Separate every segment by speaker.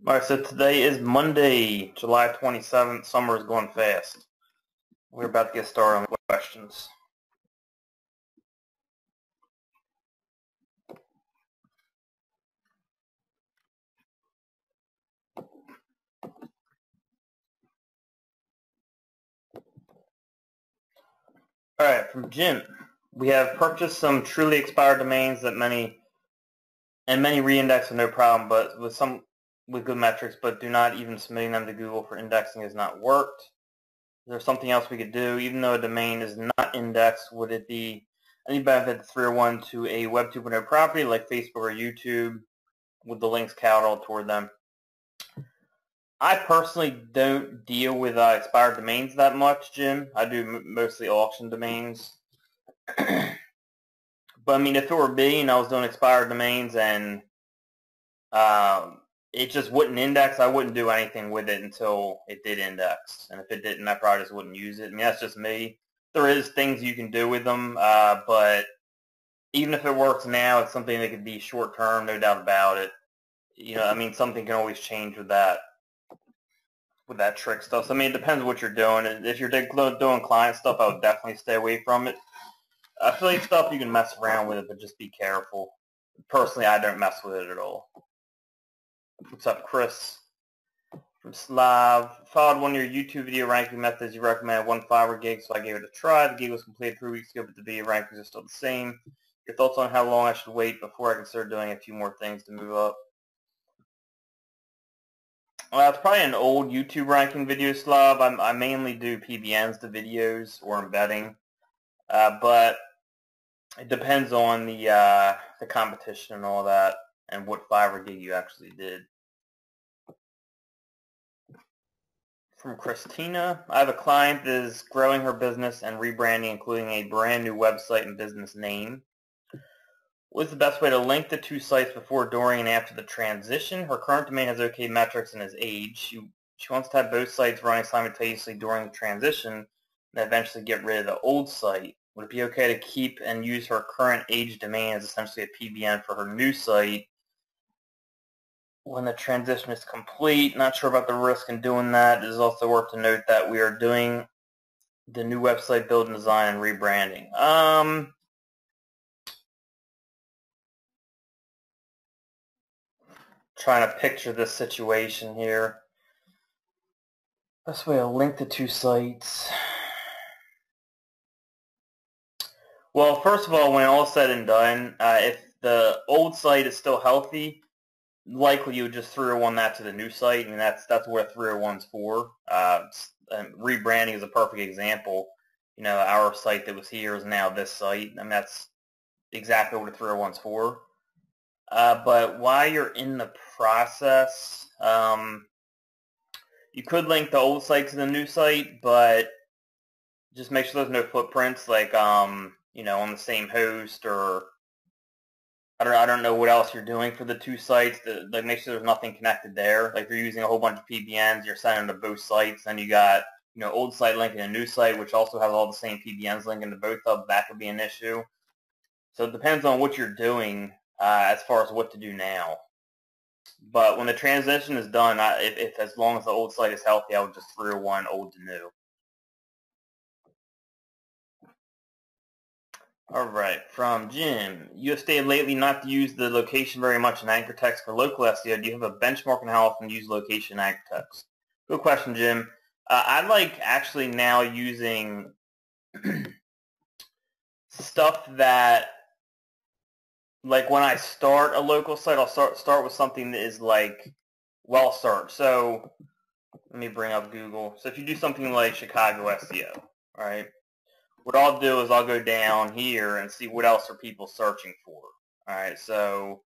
Speaker 1: Alright, so today is Monday, July 27th. Summer is going fast. We're about to get started on the questions. Alright, from Jim. We have purchased some truly expired domains that many re-index with no problem, but with good metrics, but do not even submitting them to Google for indexing has not worked. Is there something else we could do? Even though a domain is not indexed, would it be any benefit to 301 to a Web 2.0 property like Facebook or YouTube with the links counted toward them? I personally don't deal with expired domains that much, Jim. I do mostly auction domains. But I mean, if it were me and I was doing expired domains and it just wouldn't index, I wouldn't do anything with it until it did index. And if it didn't, I probably just wouldn't use it. I mean, that's just me. There is things you can do with them, but even if it works now, it's something that could be short term, no doubt about it. I mean, something can always change with that trick stuff. So, I mean, it depends what you're doing. If you're doing client stuff, I would definitely stay away from it. Affiliate stuff, you can mess around with it, but just be careful. Personally, I don't mess with it at all. What's up, Chris? From Slav. Followed one of your YouTube video ranking methods. You recommended one fiber gig, so I gave it a try. The gig was completed 3 weeks ago, but the video rankings are still the same. Your thoughts on how long I should wait before I consider doing a few more things to move up? Well, it's probably an old YouTube ranking video, Slav. I mainly do PBNs to videos or embedding, but it depends on the competition and all that, and what fiber gig you actually did. From Christina, I have a client that is growing her business and rebranding, including a brand new website and business name. What is the best way to link the two sites before, during, and after the transition? Her current domain has okay metrics and is aged. She wants to have both sites running simultaneously during the transition and eventually get rid of the old site. Would it be okay to keep and use her current aged domain as essentially a PBN for her new site when the transition is complete? Not sure about the risk in doing that. It is also worth to note that we are doing the new website build and design and rebranding. Trying to picture this situation here. Best way to link the two sites. Well, first of all, when all is said and done, if the old site is still healthy, likely you would just 301 that to the new site, and that's what 301's for. And rebranding is a perfect example. Our site that was here is now this site, and that's exactly what a 301's for. But while you're in the process, you could link the old site to the new site, but just make sure there's no footprints, like on the same host, or I don't know what else you're doing for the two sites. Like, make sure there's nothing connected there. Like, if you're using a whole bunch of PBNs, you're sending to both sites, then you got old site linking a new site, which also has all the same PBNs linking to both of them. That could be an issue. So it depends on what you're doing as far as what to do now. But when the transition is done, if as long as the old site is healthy, I would just 301 old to new. All right, from Jim. You have stated lately not to use the location very much in anchor text for local SEO. Do you have a benchmark on how often to use location anchor text? Good question, Jim. I like actually now using stuff that, like, when I start a local site, I'll start with something that is like well searched. So let me bring up Google. So if you do something like Chicago SEO, all right, what I'll do is I'll go down here and see what else are people searching for. All right, so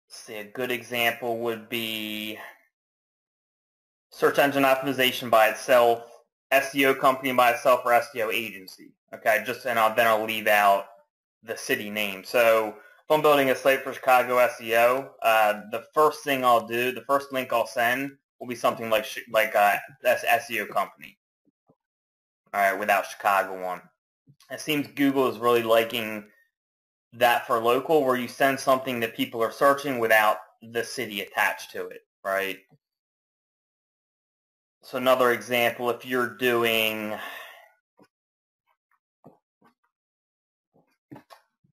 Speaker 1: let's see, a good example would be search engine optimization by itself, SEO company by itself, or SEO agency. Okay, then I'll leave out the city name. So if I'm building a site for Chicago SEO, the first thing I'll do, the first link I'll send will be something like that's SEO company. All right, without Chicago on. It seems Google is really liking that for local, where you send something that people are searching without the city attached to it, right? So another example, if you're doing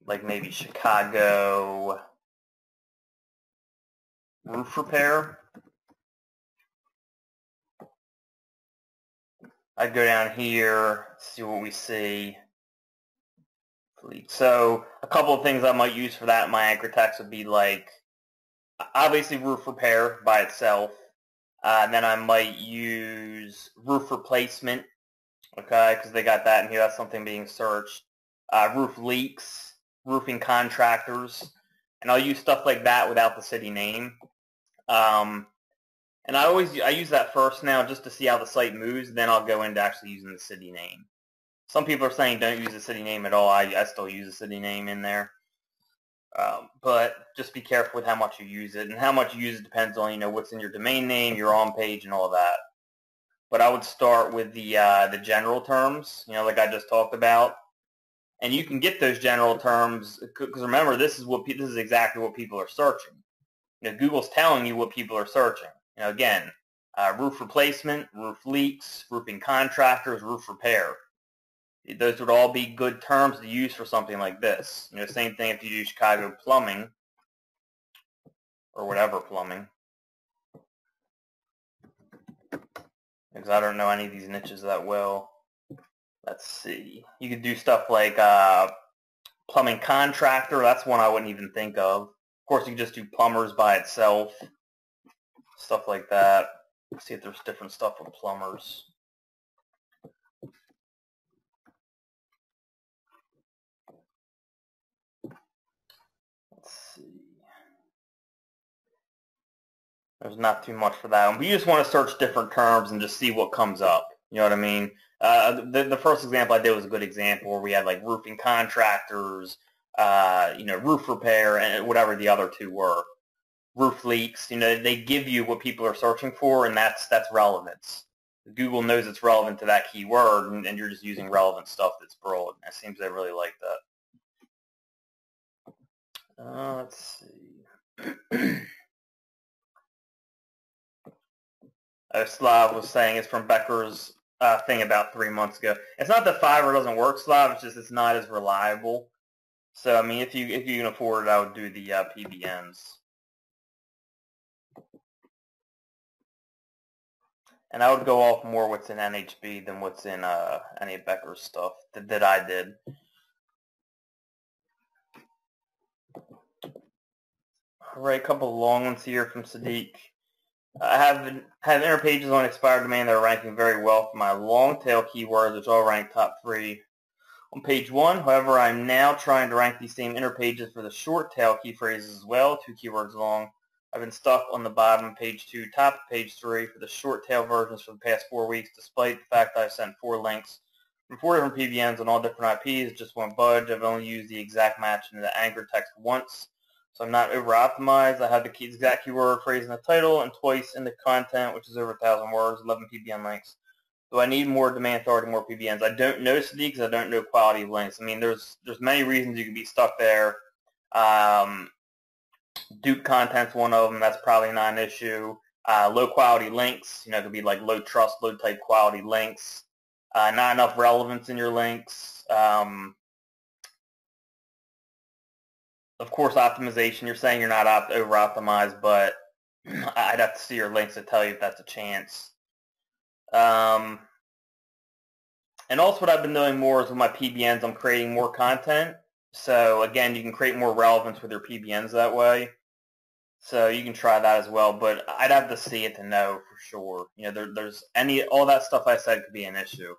Speaker 1: like maybe Chicago roof repair, I'd go down here, see what we see. So a couple of things I might use for that in my anchor text would be like, obviously roof repair by itself. And then I might use roof replacement, okay, because they got that in here. That's something being searched. Roof leaks, roofing contractors, and I'll use stuff like that without the city name. And I use that first now just to see how the site moves. Then I'll go into actually using the city name. Some people are saying don't use the city name at all. I still use the city name in there. But just be careful with how much you use it, and how much you use it depends on what's in your domain name, your on page, and all that. But I would start with the general terms, like I just talked about, and you can get those general terms because remember this is exactly what people are searching. Google's telling you what people are searching. Again, roof replacement, roof leaks, roofing contractors, roof repair. Those would all be good terms to use for something like this. Same thing if you do Chicago plumbing or whatever plumbing. Because I don't know any of these niches that well. Let's see. You could do stuff like plumbing contractor. That's one I wouldn't even think of. Of course, you can just do plumbers by itself. Stuff like that. Let's see if there's different stuff with plumbers. Let's see. There's not too much for that one. But you just want to search different terms and just see what comes up. You know what I mean? The first example I did was a good example where we had like roofing contractors, roof repair, and whatever the other two were. Roof leaks, they give you what people are searching for, and that's relevance. Google knows it's relevant to that keyword, and you're just using relevant stuff that's broad. It seems they really like that. Let's see. Slav was saying it's from Becker's thing about 3 months ago. It's not that Fiverr doesn't work, Slav. It's just it's not as reliable. So I mean, if you can afford it, I would do the PBNs. And I would go off more what's in NHB than what's in any of Becker's stuff that I did. All right, a couple of long ones here from Sadiq. I have inner pages on expired domain that are ranking very well for my long tail keywords, which all rank top 3 on page 1. However, I'm now trying to rank these same inner pages for the short tail key phrases as well, 2 keywords long. I've been stuck on the bottom of page 2, top of page 3 for the short tail versions for the past 4 weeks, despite the fact that I've sent 4 links from 4 different PBNs on all different IPs. Just won't budge. I've only used the exact match into the anchor text once. So I'm not over-optimized. I have the exact keyword phrase in the title and twice in the content, which is over 1,000 words, 11 PBN links. Do I need more domain authority, more PBNs? I don't know, Sadiq, because I don't know quality of links. I mean, there's many reasons you can be stuck there. Dupe content's one of them. That's probably not an issue. Low quality links, it could be like low trust, low type quality links. Not enough relevance in your links. Of course, optimization. You're saying you're not over-optimized, but I'd have to see your links to tell you if that's a chance. And also what I've been doing more is with my PBNs, I'm creating more content. So again, you can create more relevance with your PBNs that way. So you can try that as well, but I'd have to see it to know for sure. There's all that stuff I said could be an issue.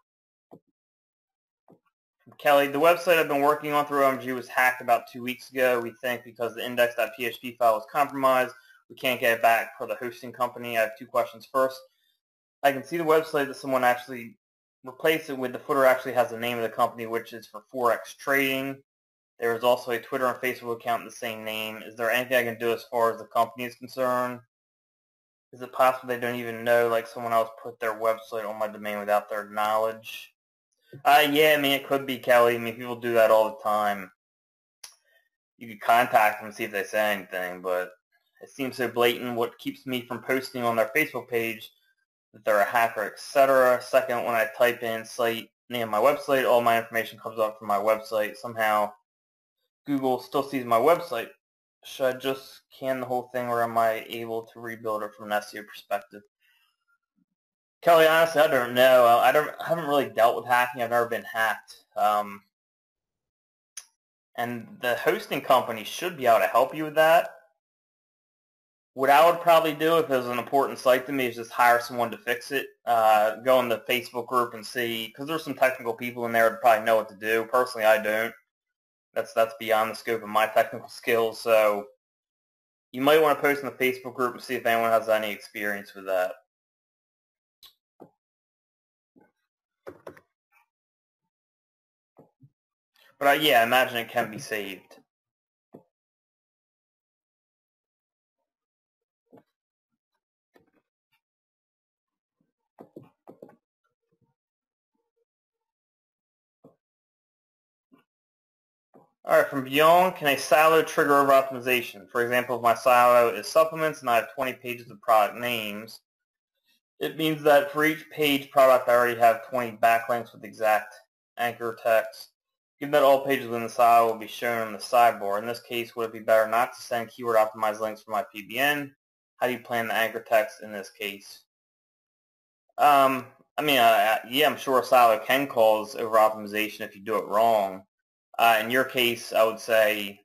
Speaker 1: Kelly, the website I've been working on through OMG was hacked about 2 weeks ago. We think because the index.php file was compromised, we can't get it back for the hosting company. I have 2 questions. First, I can see the website that someone actually replaced it with. The footer actually has the name of the company, which is for Forex Trading. There is also a Twitter and Facebook account with the same name. Is there anything I can do as far as the company is concerned? Is it possible they don't even know, like someone else put their website on my domain without their knowledge? Yeah, I mean, it could be, Kelly. I mean, people do that all the time. you could contact them and see if they say anything, but it seems so blatant. What keeps me from posting on their Facebook page that they're a hacker, etc. Second, when I type in site name of my website, all my information comes up from my website. Somehow Google still sees my website. Should I just can the whole thing, or am I able to rebuild it from an SEO perspective? Kelly, honestly, I don't know. I haven't really dealt with hacking. I've never been hacked. And the hosting company should be able to help you with that. What I would probably do if it was an important site to me is just hire someone to fix it. Go in the Facebook group and see, because there's some technical people in there that probably know what to do. Personally, I don't. That's beyond the scope of my technical skills. So you might want to post in the Facebook group and see if anyone has any experience with that. But yeah, I imagine it can be saved. All right, from Beyond, can a silo trigger over optimization? For example, if my silo is supplements and I have 20 pages of product names, it means that for each page product, I already have 20 backlinks with exact anchor text. Given that all pages within the silo will be shown on the sidebar, in this case, would it be better not to send keyword optimized links for my PBN? How do you plan the anchor text in this case? Yeah, I'm sure a silo can cause over optimization if you do it wrong. In your case, I would say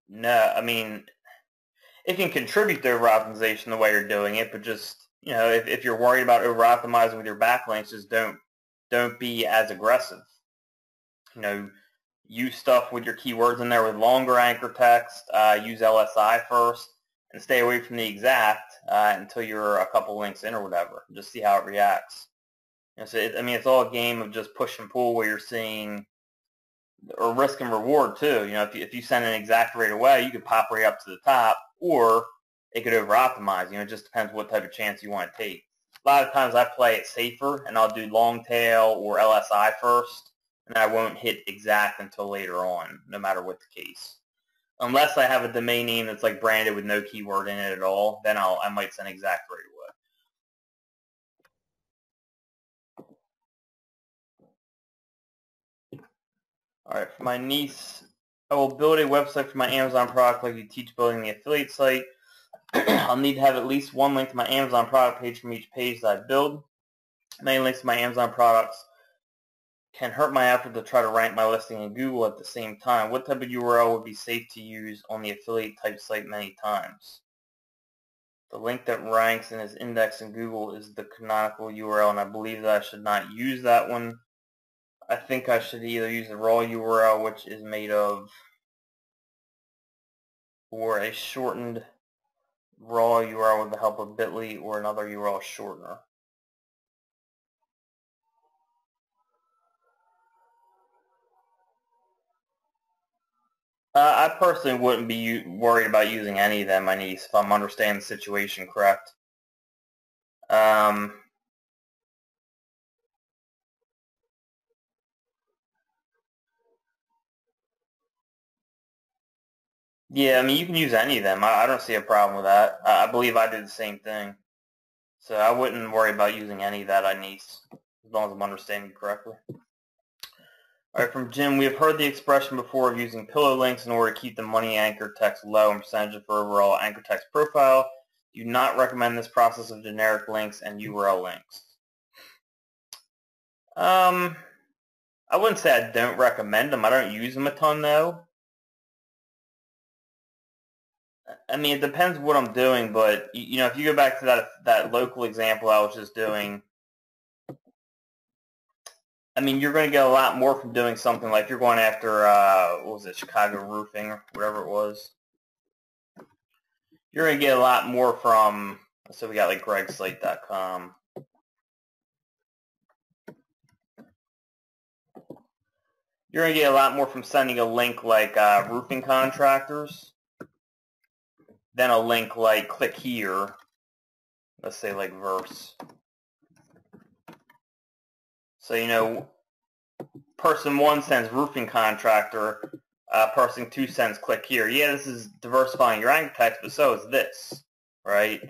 Speaker 1: no. I mean, it can contribute to over optimization the way you're doing it, but just, if you're worried about over optimizing with your backlinks, just don't be as aggressive. Use stuff with your keywords in there with longer anchor text. Use LSI first, and stay away from the exact until you're a couple links in or whatever. Just see how it reacts. So it's all a game of just push and pull where you're seeing, or risk and reward too. If you send an exact right away, you could pop right up to the top, or it could over optimize. It just depends what type of chance you want to take. A lot of times I play it safer, and I'll do long tail or LSI first, and I won't hit exact until later on, no matter what the case. Unless I have a domain name that's like branded with no keyword in it at all, then I might send exact right away. All right, for my niece, I will build a website for my Amazon product like you teach building the affiliate site. I'll need to have at least one link to my Amazon product page from each page that I build. Many links to my Amazon products can hurt my effort to try to rank my listing in Google at the same time. What type of URL would be safe to use on the affiliate type site many times? The link that ranks and is indexed in Google is the canonical URL, and I believe that I should not use that one. I think I should either use the raw URL, which is made of, or a shortened raw URL with the help of bit.ly, or another URL shortener. I personally wouldn't be worried about using any of them, my niece, if I'm understanding the situation correct. Yeah, you can use any of them. I don't see a problem with that. I believe I did the same thing. So I wouldn't worry about using any of that, niece, as long as I'm understanding correctly. All right, from Jim, we have heard the expression before of using pillar links in order to keep the money anchor text low and percentage for overall anchor text profile. Do not recommend this process of generic links and URL links. I wouldn't say I don't recommend them. I don't use them a ton, though. It depends what I'm doing, but if you go back to that local example I was just doing, you're going to get a lot more from doing something like you're going after, what was it, Chicago Roofing or whatever it was. You're going to get a lot more from, so we got like gregsite.com. You're going to get a lot more from sending a link like roofing contractors than a link like click here, let's say like verse. So, person one sends roofing contractor, parsing 2 cents, click here. Yeah, this is diversifying your anchor text, but so is this, right?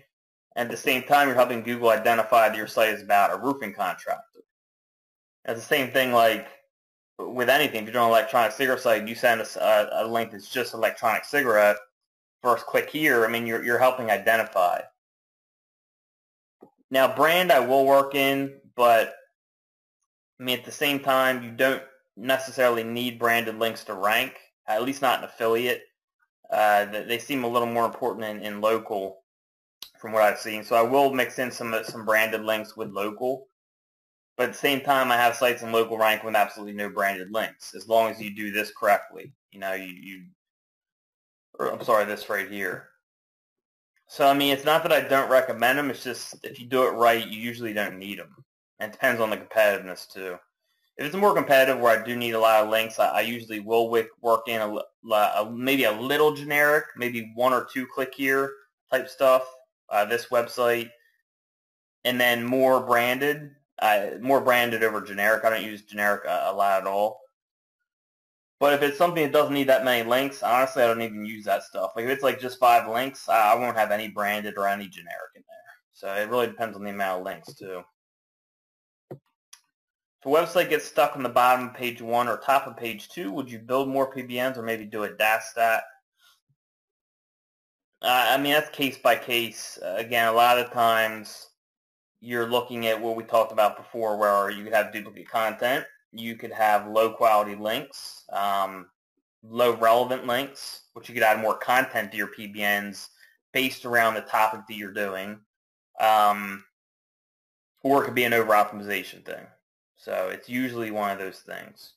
Speaker 1: And at the same time, you're helping Google identify that your site is about a roofing contractor. It's the same thing like with anything. If you're doing an electronic cigarette site, you send a link that's just electronic cigarette, first click here, I mean, you're helping identify. Now, brand I will work in, but I mean, at the same time, you don't necessarily need branded links to rank, at least not an affiliate. They seem a little more important in local from what I've seen. So I will mix in some branded links with local. But at the same time, I have sites in local rank with absolutely no branded links, as long as you do this correctly. You know, I'm sorry, this right here. So, I mean, it's not that I don't recommend them. It's just if you do it right, you usually don't need them. And it depends on the competitiveness, too. If it's more competitive where I do need a lot of links, I usually will work in maybe a little generic, maybe 1 or 2 click here type stuff, this website, and then more branded over generic. I don't use generic a lot at all. But if it's something that doesn't need that many links, honestly, I don't even use that stuff. Like if it's like just 5 links, I won't have any branded or any generic in there. So it really depends on the amount of links too. If a website gets stuck on the bottom of page 1 or top of page 2, would you build more PBNs or maybe do a dash stat? I mean, that's case by case. Again, a lot of times you're looking at what we talked about before where you could have duplicate content. You could have low-quality links, low relevant links, which you could add more content to your PBNs based around the topic that you're doing, or it could be an over-optimization thing. So it's usually one of those things.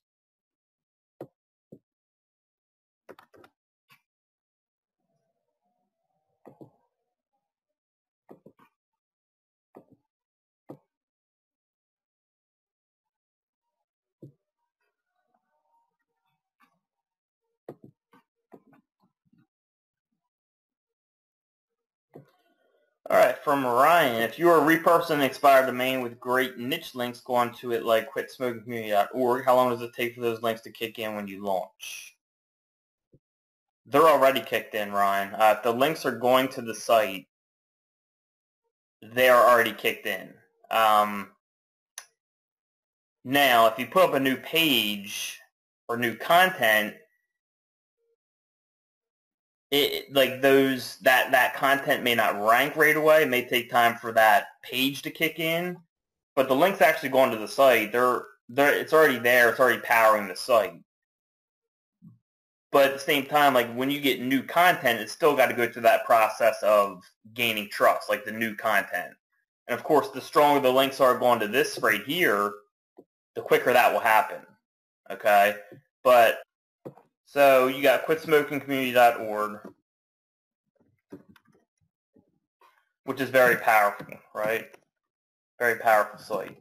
Speaker 1: All right, from Ryan, if you are repurposing an expired domain with great niche links, go onto it like quitsmokingcommunity.org. How long does it take for those links to kick in when you launch? They're already kicked in, Ryan. If the links are going to the site, they are already kicked in. Now, if you put up a new page or new content, that content may not rank right away. It may take time for that page to kick in, but the link's actually going to the site. It's already there. It's already powering the site. But at the same time, like when you get new content, it's still got to go through that process of gaining trust, like the new content. And of course, the stronger the links are going to this right here, the quicker that will happen. Okay, but so you got quitsmokingcommunity.org, which is very powerful, right? Very powerful site.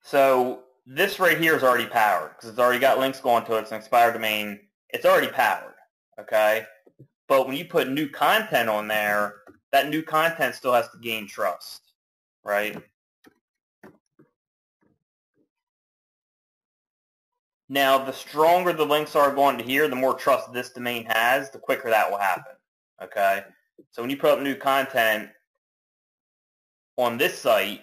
Speaker 1: So this right here is already powered because it's already got links going to it. It's an expired domain. It's already powered, okay? But when you put new content on there, that new content still has to gain trust, right? Now, the stronger the links are going to here, the more trust this domain has, the quicker that will happen, okay? So when you put up new content on this site,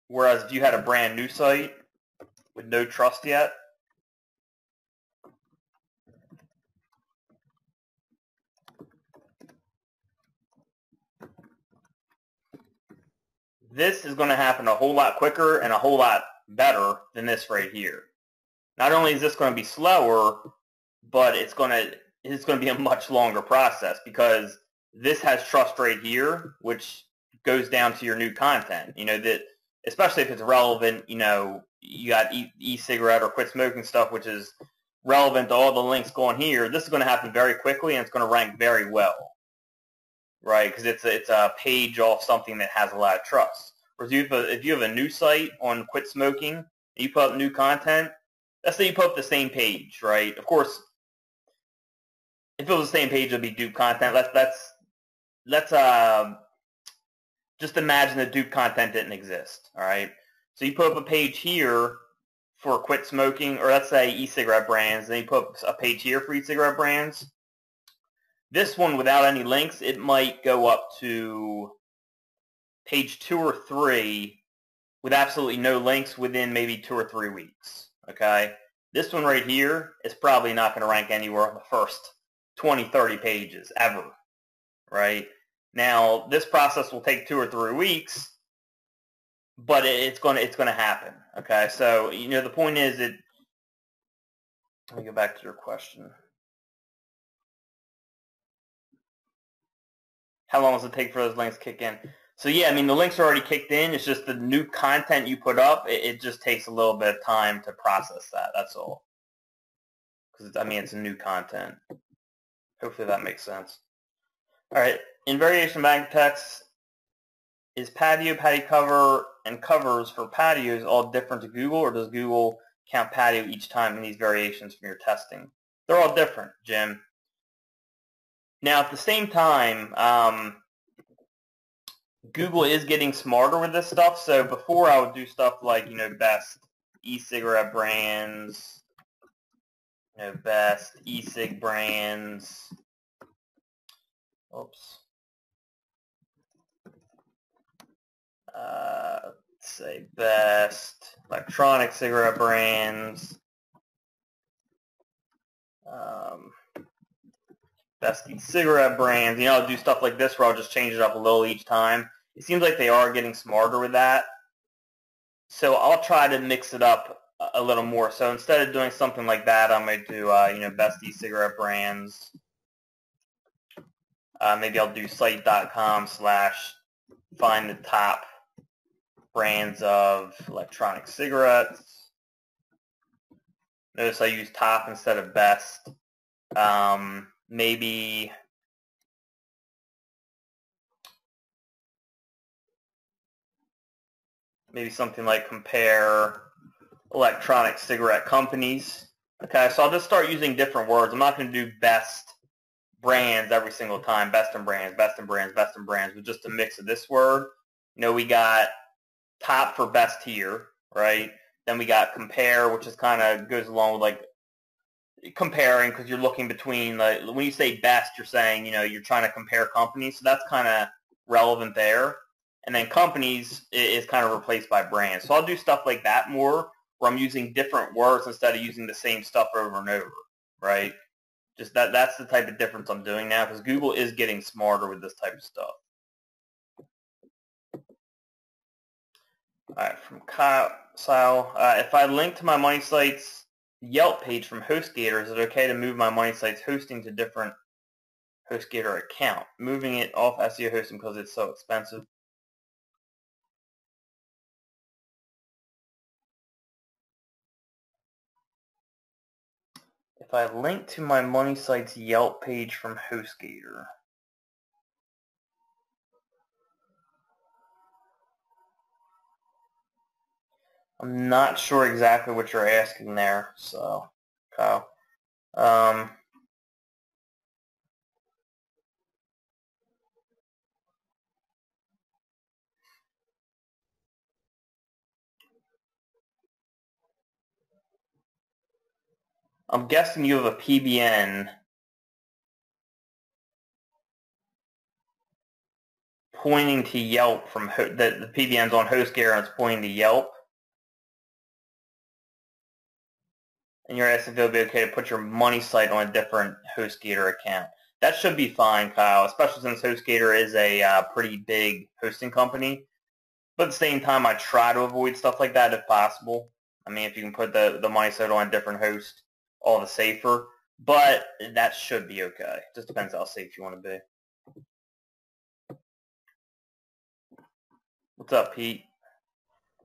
Speaker 1: whereas if you had a brand new site with no trust yet, this is going to happen a whole lot quicker and a whole lot better than this right here. Not only is this going to be slower, but it's going to be a much longer process because this has trust right here, which goes down to your new content. You know, that especially if it's relevant, you know, you got e-cigarette or quit smoking stuff, which is relevant to all the links going here. This is going to happen very quickly, and it's going to rank very well, right? Because it's a page off something that has a lot of trust. Whereas if you have a new site on quit smoking, and you put up new content, let's say you put up the same page, right? Of course, if it was the same page, it would be dupe content. Let's just imagine that dupe content didn't exist, all right? So you put up a page here for quit smoking, or let's say e-cigarette brands, then you put a page here for e-cigarette brands. This one, without any links, it might go up to page 2 or 3 with absolutely no links within maybe 2 or 3 weeks. Okay? This one right here is probably not going to rank anywhere on the first 20, 30 pages ever. Right? Now, this process will take 2 or 3 weeks, but it's going to happen. Okay? So, the point is let me go back to your question. How long does it take for those links to kick in? So yeah, I mean, the links are already kicked in. It's just the new content you put up. It just takes a little bit of time to process that. That's all. Because, I mean, it's a new content. Hopefully that makes sense. All right. In variation bank text, is patio cover, and covers for patios all different to Google, or does Google count patio each time in these variations from your testing? They're all different, Jim. Now, at the same time, Google is getting smarter with this stuff. So before I would do stuff like, best e-cigarette brands, best e-cig brands. Oops. Let's say best electronic cigarette brands. Best e-cigarette brands. I'll do stuff like this where I'll just change it up a little each time. It seems like they are getting smarter with that. So I'll try to mix it up a little more. So instead of doing something like that, I might do, best e-cigarette brands. Maybe I'll do site.com/find the top brands of electronic cigarettes. Notice I use top instead of best. Maybe something like compare electronic cigarette companies. Okay, so I'll just start using different words. I'm not going to do best brands every single time. Best in brands, best in brands, best in brands, but just a mix of this word. We got top for best here, right? Then we got compare, which is kind of goes along with like comparing, because you're looking between, like, when you say best, you're saying, you're trying to compare companies, so that's kind of relevant there. And then companies is kind of replaced by brands. So I'll do stuff like that more, where I'm using different words instead of using the same stuff over and over, right? Just that's the type of difference I'm doing now, because Google is getting smarter with this type of stuff. All right, from Kyle, if I link to my Money Sites Yelp page from HostGator, is it okay to move my Money Sites hosting to different HostGator account? Moving it off SEO hosting because it's so expensive. If I link to my Money Sites Yelp page from HostGator, I'm not sure exactly what you're asking there, so, Kyle. I'm guessing you have a PBN pointing to Yelp from the PBN's on HostGator and it's pointing to Yelp. And you're asking if it would be okay to put your money site on a different HostGator account. That should be fine, Kyle, especially since HostGator is a pretty big hosting company. But at the same time, I try to avoid stuff like that if possible. I mean, if you can put the money site on a different host, all the safer. But that should be okay. Just depends how safe you want to be. What's up, Pete?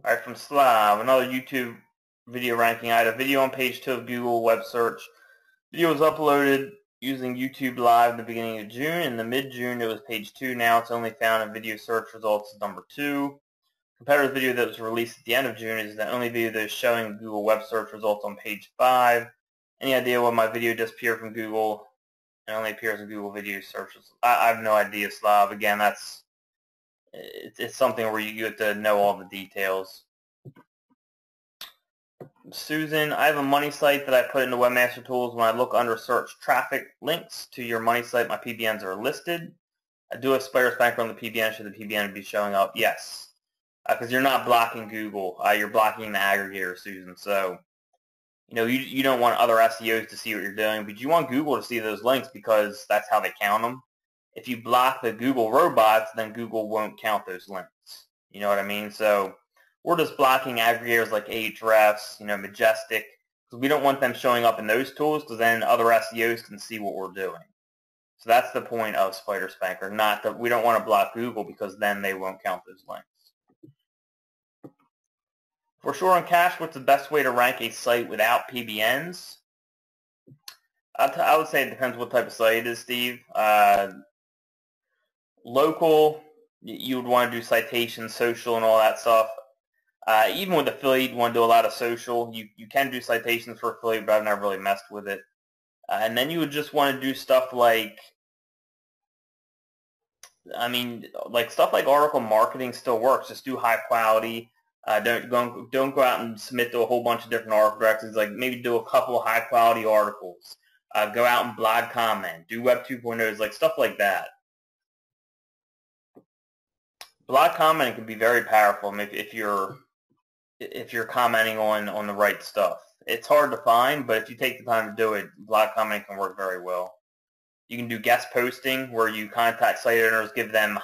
Speaker 1: All right, from Slav, another YouTube video ranking. I had a video on page 2 of Google web search. Video was uploaded using YouTube Live in the beginning of June. In the mid-June, it was page 2. Now it's only found in video search results as number 2. Competitor's video that was released at the end of June is the only video that is showing Google web search results on page 5. Any idea why my video disappeared from Google and only appears in Google video searches? I have no idea, Slav. Again, it's something where you have to know all the details. Susan, I have a money site that I put into Webmaster Tools. When I look under search traffic links to your money site, my PBNs are listed. I do have Spider Spanker on the PBN. Should the PBN be showing up? Yes. Because you're not blocking Google. You're blocking the aggregator, Susan. So, you don't want other SEOs to see what you're doing, but you want Google to see those links because that's how they count them. If you block the Google robots, then Google won't count those links. You know what I mean? So we're just blocking aggregators like Ahrefs, Majestic, because we don't want them showing up in those tools because then other SEOs can see what we're doing. So that's the point of Spider Spanker, not that we don't want to block Google because then they won't count those links. For short on cache, what's the best way to rank a site without PBNs? I would say it depends what type of site it is, Steve. Local, you would want to do citation, social, and all that stuff. Even with affiliate, you want to do a lot of social. You can do citations for affiliate, but I've never really messed with it. And then you would just want to do stuff like, stuff like article marketing still works. Just do high quality. Don't go out and submit to a whole bunch of different article directories. Like maybe do a couple of high quality articles. Go out and blog comment. Do Web 2.0s, like stuff like that. Blog commenting can be very powerful if you're commenting on the right stuff. It's hard to find, but if you take the time to do it, blog commenting can work very well. You can do guest posting where you contact site owners, give them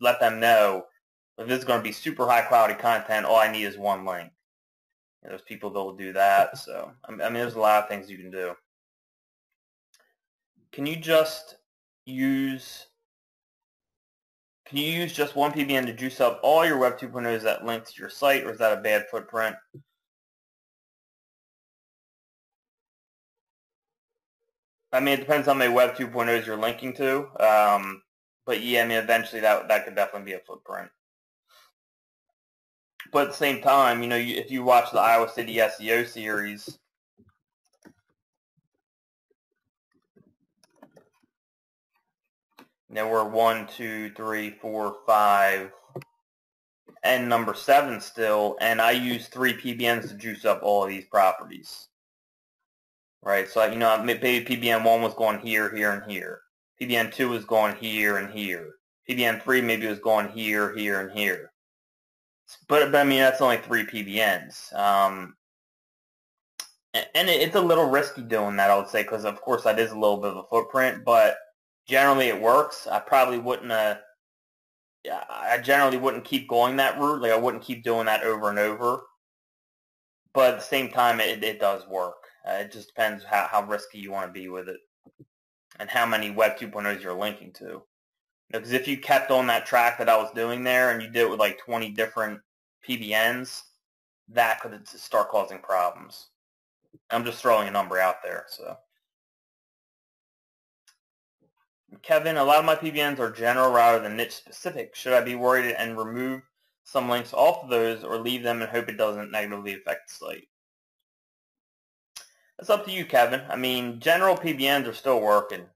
Speaker 1: let them know if this is going to be super high quality content. All I need is one link. There's people that will do that. So there's a lot of things you can do. Can you use just one PBN to juice up all your Web 2.0s that link to your site, or is that a bad footprint? It depends on how many Web 2.0s you're linking to. But yeah, eventually that could definitely be a footprint. But at the same time, if you watch the Iowa City SEO series, we're 1, 2, 3, 4, 5, and number 7 still, and I use 3 PBNs to juice up all of these properties. Right, so maybe PBN 1 was going here, here, and here. PBN 2 was going here and here. PBN 3 maybe was going here, here, and here. But that's only 3 PBNs. And it's a little risky doing that, I would say, because of course that is a little bit of a footprint, but generally it works. I probably wouldn't. I generally wouldn't keep going that route. Like I wouldn't keep doing that over and over. But at the same time, it does work. It just depends how risky you want to be with it, and how many Web 2.0s you're linking to. Because if you kept on that track that I was doing there, and you did it with like 20 different PBNs, that could start causing problems. I'm just throwing a number out there. So, Kevin, a lot of my PBNs are general rather than niche specific. Should I be worried and remove some links off of those, or leave them and hope it doesn't negatively affect the site? That's up to you, Kevin. General PBNs are still working.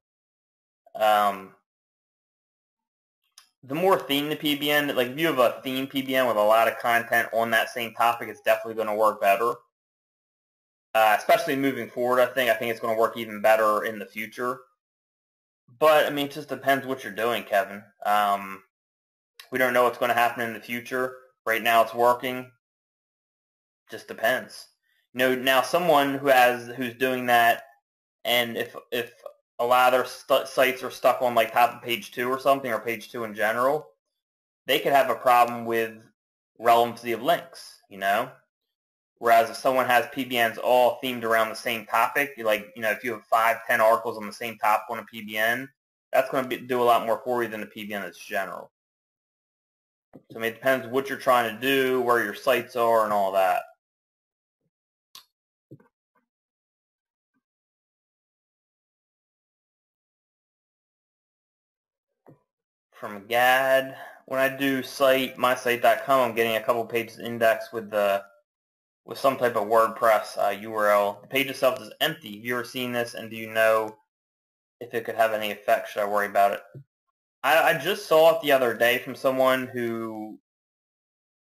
Speaker 1: The more themed the PBN, like if you have a theme PBN with a lot of content on that same topic, it's definitely going to work better. Especially moving forward, I think it's going to work even better in the future. But it just depends what you're doing, Kevin. We don't know what's going to happen in the future. Right now, it's working. Just depends. Now someone who's doing that, and if a lot of their sites are stuck on like top of page 2 or something, or page 2 in general, they could have a problem with relevancy of links. Whereas if someone has PBNs all themed around the same topic, if you have 5, 10 articles on the same topic on a PBN, that's going to do a lot more for you than a PBN that's general. So it depends what you're trying to do, where your sites are, and all that. From Gad, when I do mysite.com, I'm getting a couple pages indexed with some type of WordPress URL. The page itself is empty. Have you ever seen this, and do you know if it could have any effect? Should I worry about it? I just saw it the other day from someone who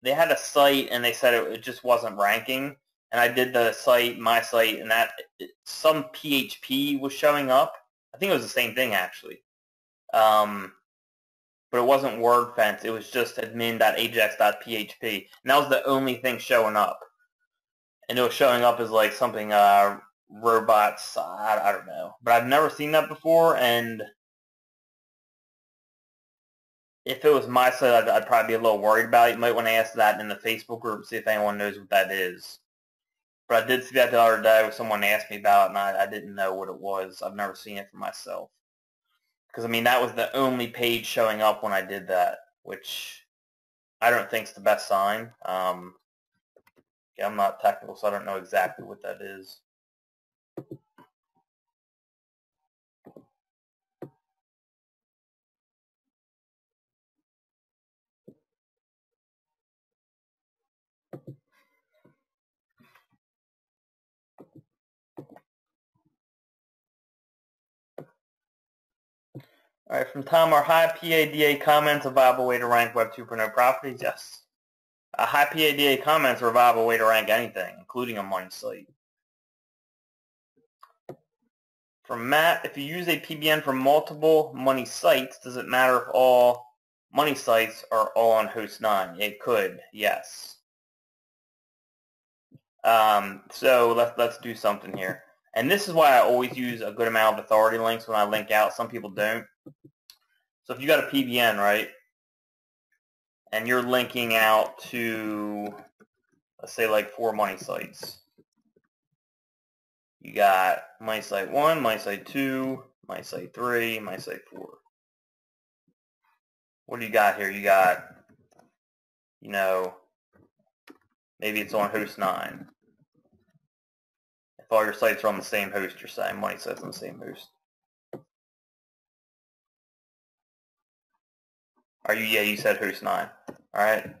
Speaker 1: they had a site and they said it just wasn't ranking, and I did the site, my site, and that some PHP was showing up. I think it was the same thing actually. But it wasn't word fence. It was just admin.ajax.php, and that was the only thing showing up. And it was showing up as like something robots. I don't know, but I've never seen that before. And if it was my site, I'd probably be a little worried about it. You might want to ask that in the Facebook group, see if anyone knows what that is. But I did see that the other day when someone asked me about it, and I didn't know what it was. I've never seen it for myself. Because, I mean, that was the only page showing up when I did that, which I don't think is the best sign. Yeah, I'm not technical, so I don't know exactly what that is. All right, from Tom, are high PADA comments a viable way to rank Web 2.0 properties? Yes. High PADA comments are a viable way to rank anything, including a money site. From Matt, if you use a PBN for multiple money sites, does it matter if all money sites are all on host 9? It could, yes. So let's do something here. And this is why I always use a good amount of authority links when I link out. Some people don't. So if you got a PBN, right, and you're linking out to, let's say, like 4 money sites. You got money site 1, money site 2, money site 3, money site 4. What do you got here? You got, you know, maybe it's on host 9. If all your sites are on the same host, you're saying money sites on the same host. Are you? Yeah, you said host 9. All right.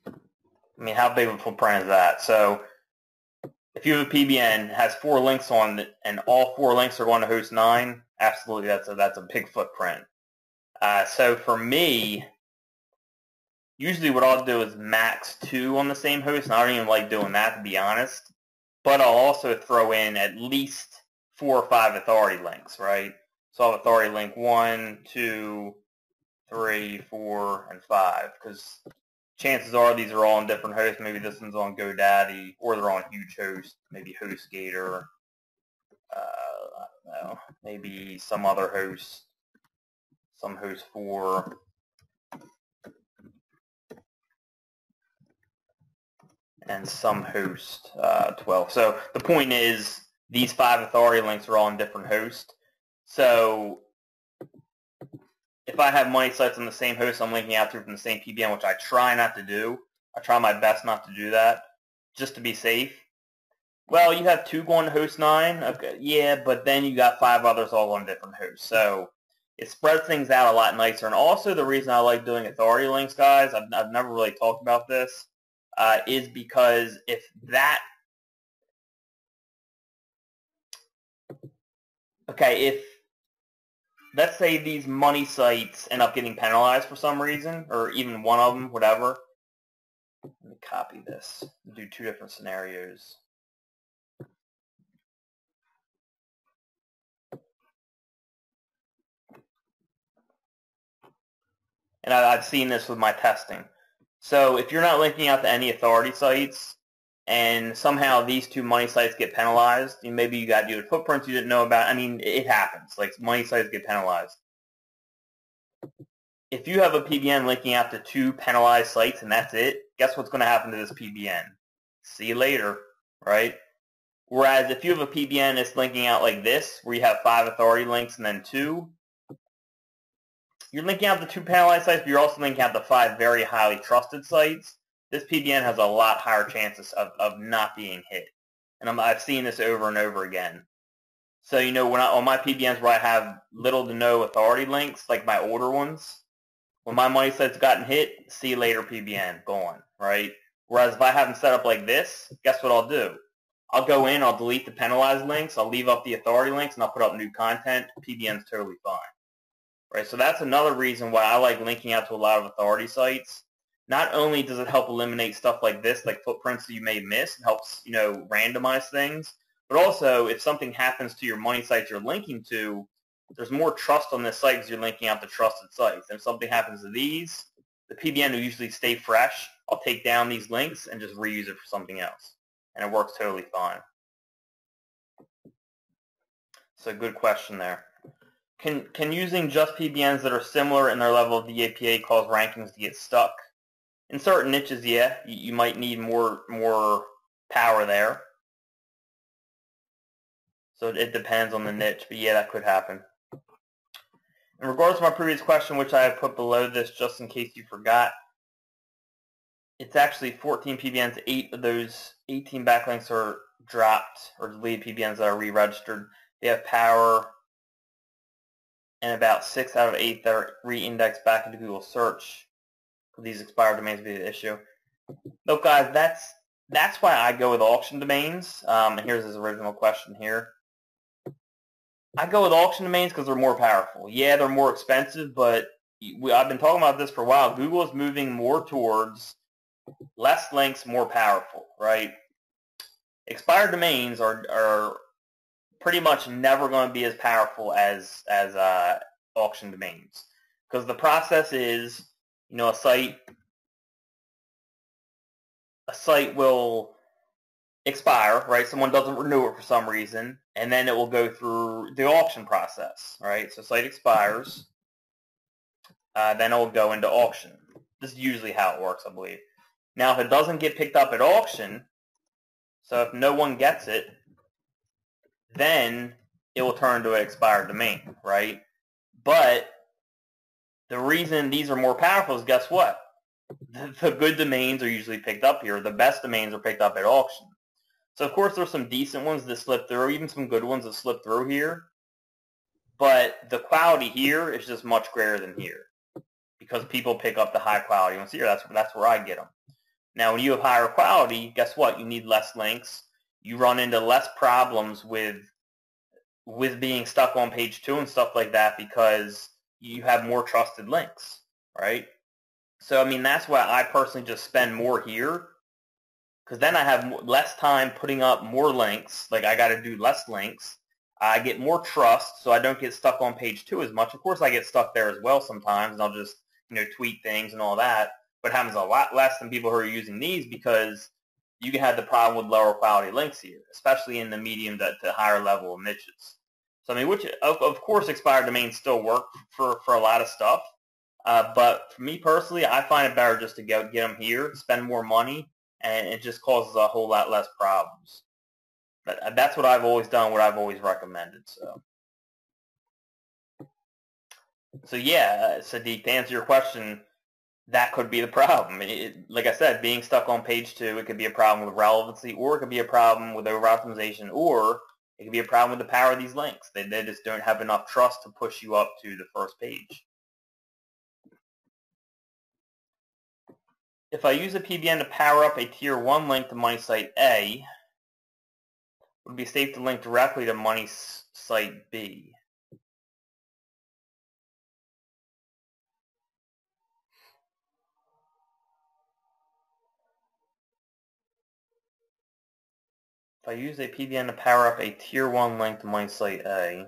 Speaker 1: I mean, how big of a footprint is that? So if you have a PBN, it has 4 links on it, and all 4 links are going to host 9, absolutely that's a big footprint. So for me, usually what I'll do is max 2 on the same host, and I don't even like doing that, to be honest. But I'll also throw in at least 4 or 5 authority links, right? So I'll have authority link 1, 2, 3, 4, and 5, because chances are these are all on different hosts. Maybe this one's on GoDaddy, or they're on huge host, maybe HostGator, I don't know, maybe some other host, some host 4. And some host 12. So the point is, these 5 authority links are all on different hosts. So if I have money sites on the same host, I'm linking out to from the same PBN, which I try not to do. I try my best not to do that, just to be safe. Well, you have 2 going to host 9. Okay, yeah, but then you got 5 others all on different hosts. So it spreads things out a lot nicer. And also the reason I like doing authority links, guys, I've never really talked about this, is because if that, okay, if, let's say these money sites end up getting penalized for some reason, or even one of them, whatever. Let me copy this and do 2 different scenarios. And I've seen this with my testing. So if you're not linking out to any authority sites, and somehow these 2 money sites get penalized, maybe you got to do footprints you didn't know about. I mean, it happens. Like, money sites get penalized. If you have a PBN linking out to 2 penalized sites and that's it, guess what's going to happen to this PBN? See you later, right? Whereas if you have a PBN that's linking out like this, where you have 5 authority links and then 2, you're linking out the 2 penalized sites, but you're also linking out the 5 very highly trusted sites. This PBN has a lot higher chances of not being hit. And I've seen this over and over again. So, you know, when on my PBNs where I have little to no authority links, like my older ones, when my money site's gotten hit, see you later PBN, gone, right? Whereas if I have them set up like this, guess what I'll do? I'll go in, I'll delete the penalized links, I'll leave up the authority links, and I'll put up new content. PBN's totally fine. right? So that's another reason why I like linking out to a lot of authority sites. Not only does it help eliminate stuff like this, like footprints that you may miss, it helps, randomize things, but also if something happens to your money sites you're linking to, there's more trust on this site because you're linking out to trusted sites. And if something happens to these, the PBN will usually stay fresh. I'll take down these links and just reuse it for something else. And it works totally fine. So good question there. Can using just PBNs that are similar in their level of the APA cause rankings to get stuck? In certain niches, yeah, you might need more power there. So it depends on the niche, but yeah, that could happen. In regards to my previous question, which I have put below this just in case you forgot, it's actually 14 PBNs. 8 of those 18 backlinks are dropped or deleted PBNs that are re-registered. They have power, and about 6 out of 8 that are re-indexed back into Google search. Could these expired domains be the issue? Look, guys, that's why I go with auction domains. And here's his original question here. I go with auction domains because they're more powerful. Yeah, they're more expensive, but I've been talking about this for a while. Google is moving more towards less links, more powerful, right? Expired domains are pretty much never going to be as powerful as auction domains, because the process is, a site will expire, right? Someone doesn't renew it for some reason, and then it will go through the auction process, right? So site expires, then it will go into auction. This is usually how it works, I believe. Now, if it doesn't get picked up at auction, so if no one gets it, then it will turn into an expired domain, right? But the reason these are more powerful is, guess what? The good domains are usually picked up here. The best domains are picked up at auction. So, of course, there's some decent ones that slip through, even some good ones that slip through here. But the quality here is just much greater than here because people pick up the high quality ones here. That's where I get them. Now, when you have higher quality, guess what? You need less links. You run into less problems with being stuck on page 2 and stuff like that because you have more trusted links, right? So, I mean, that's why I personally just spend more here, because then I have less time putting up more links. Like, I got to do less links. I get more trust, so I don't get stuck on page 2 as much. Of course, I get stuck there as well sometimes, and I'll just, tweet things and all that. But it happens a lot less than people who are using these because you can have the problem with lower quality links here, especially in the medium to higher level of niches. So, I mean, which, of course, expired domains still work for a lot of stuff. But for me personally, I find it better just to get them here, spend more money, and it just causes a whole lot less problems. But that's what I've always done, what I've always recommended. So yeah, Sadiq, to answer your question, that could be the problem. Like I said, being stuck on page 2, it could be a problem with relevancy, or it could be a problem with over-optimization, or it could be a problem with the power of these links. They just don't have enough trust to push you up to the first page. If I use a PBN to power up a Tier 1 link to Money Site A, would it be safe to link directly to Money Site B? If I use a PBN to power up a Tier 1 link to Money Site A,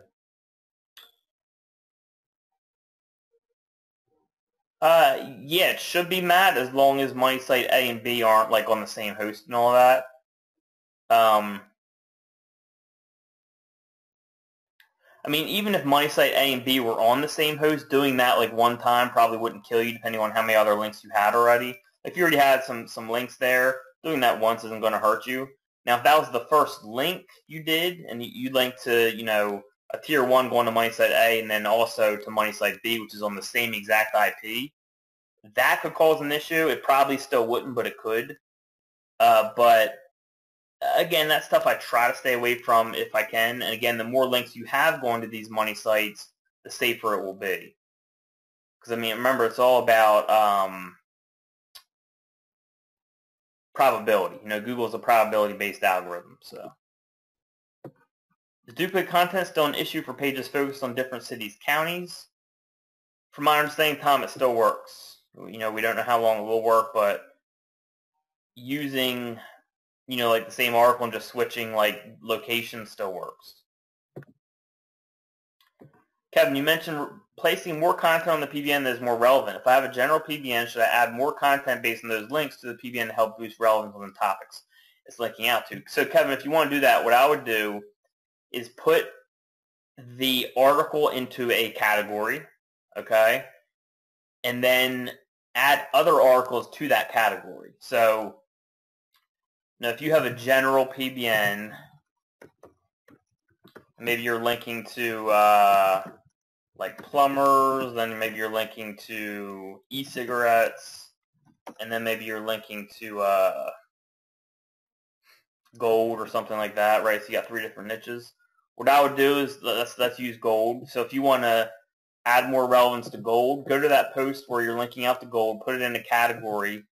Speaker 1: yeah, it should be, Matt, as long as Money Site A and B aren't like on the same host and all that. I mean, even if Money Site A and B were on the same host, doing that like one time probably wouldn't kill you, depending on how many other links you had already. If you already had some links there, doing that once isn't going to hurt you. Now, if that was the first link you did, and you linked to, a Tier 1 going to Money Site A and then also to Money Site B, which is on the same exact IP, that could cause an issue. It probably still wouldn't, but it could. But again, that's stuff I try to stay away from if I can. And again, the more links you have going to these money sites, the safer it will be. Because, I mean, remember, it's all about probability. Google is a probability-based algorithm. So, is duplicate content still an issue for pages focused on different cities, counties? from my understanding, Tom, it still works. We don't know how long it will work, but using, like the same article and just switching like location still works. Kevin, you mentioned placing more content on the PBN that is more relevant. If I have a general PBN, should I add more content based on those links to the PBN to help boost relevance on the topics it's linking out to? So Kevin, if you want to do that, what I would do is put the article into a category, okay, and then add other articles to that category. So now if you have a general PBN, maybe you're linking to like plumbers, then maybe you're linking to e-cigarettes, and then maybe you're linking to gold or something like that, right? So you got 3 different niches. What I would do is let's use gold. So if you want to add more relevance to gold, go to that post where you're linking out to gold, put it in a category.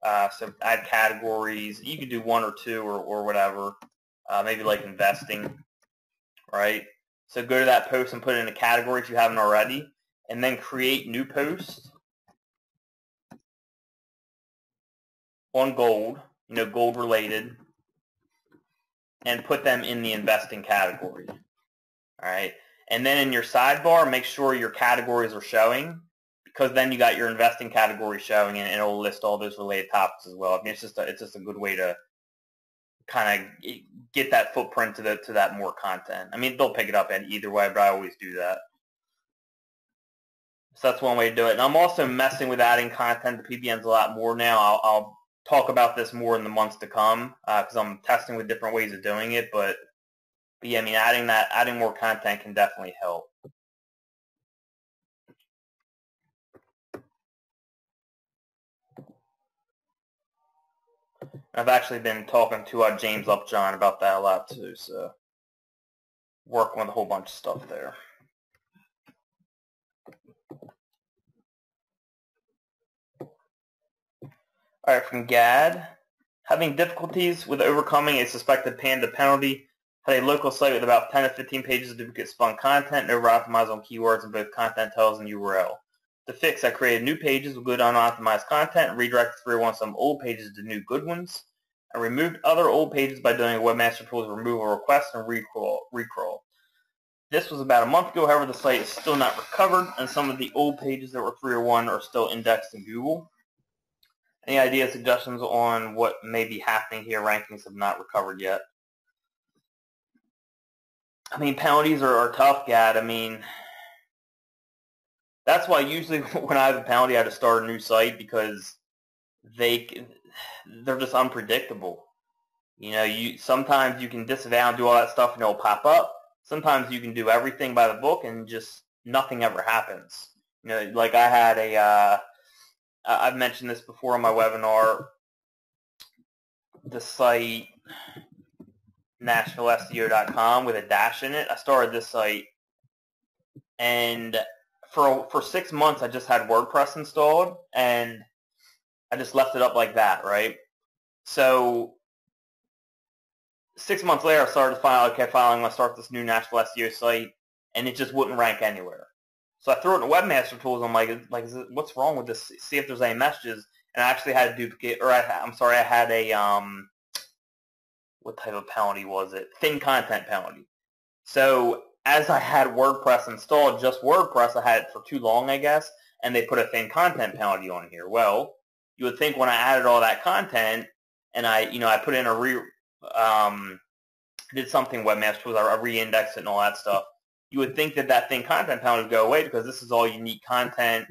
Speaker 1: So add categories. You can do 1 or 2 or whatever. Maybe like investing, right? So go to that post and put it in a category if you haven't already, and then create new posts on gold, gold related, and put them in the investing category. All right. And then in your sidebar, make sure your categories are showing, because then you got your investing category showing, and it'll list all those related topics as well. I mean, it's just a good way to kind of get that footprint to that more content. I mean, they'll pick it up either way, but I always do that. So that's one way to do it. And I'm also messing with adding content to PBNs a lot more now. I'll talk about this more in the months to come because I'm testing with different ways of doing it. But yeah, I mean, adding more content can definitely help. I've actually been talking to James Upjohn about that a lot too, so working with a whole bunch of stuff there. All right, from Gad. Having difficulties with overcoming a suspected panda penalty, had a local site with about 10 to 15 pages of duplicate spun content and over-optimized on keywords in both content titles and URL. To fix, I created new pages with good unoptimized content and redirected 301 some old pages to new good ones. I removed other old pages by doing a Webmaster Tools removal request and recrawl. This was about a month ago. However, the site is still not recovered, and some of the old pages that were 301 are still indexed in Google. Any ideas, suggestions on what may be happening here? Rankings have not recovered yet. I mean, penalties are tough, Gad. I mean, that's why usually when I have a penalty, I just start a new site because they're just unpredictable. Sometimes you can disavow and do all that stuff and it'll pop up. Sometimes you can do everything by the book and just nothing ever happens. Like I had I've mentioned this before on my webinar, the site NashvilleSEO.com with a dash in it. I started this site, and for 6 months I just had WordPress installed, and I just left it up like that, right? So 6 months later I started to find, okay, I'm going to start this new Nashville SEO site, and it just wouldn't rank anywhere. So I threw it in the Webmaster Tools. I'm like, what's wrong with this? See if there's any messages. And I actually had a duplicate, or I had a what type of penalty was it? Thin content penalty. So as I had WordPress installed, just WordPress, I had it for too long, I guess, and they put a thin content penalty on here. Well, you would think when I added all that content and I put in did something Webmaster Tools, I re-indexed it and all that stuff, you would think that thin content penalty would go away because this is all unique content.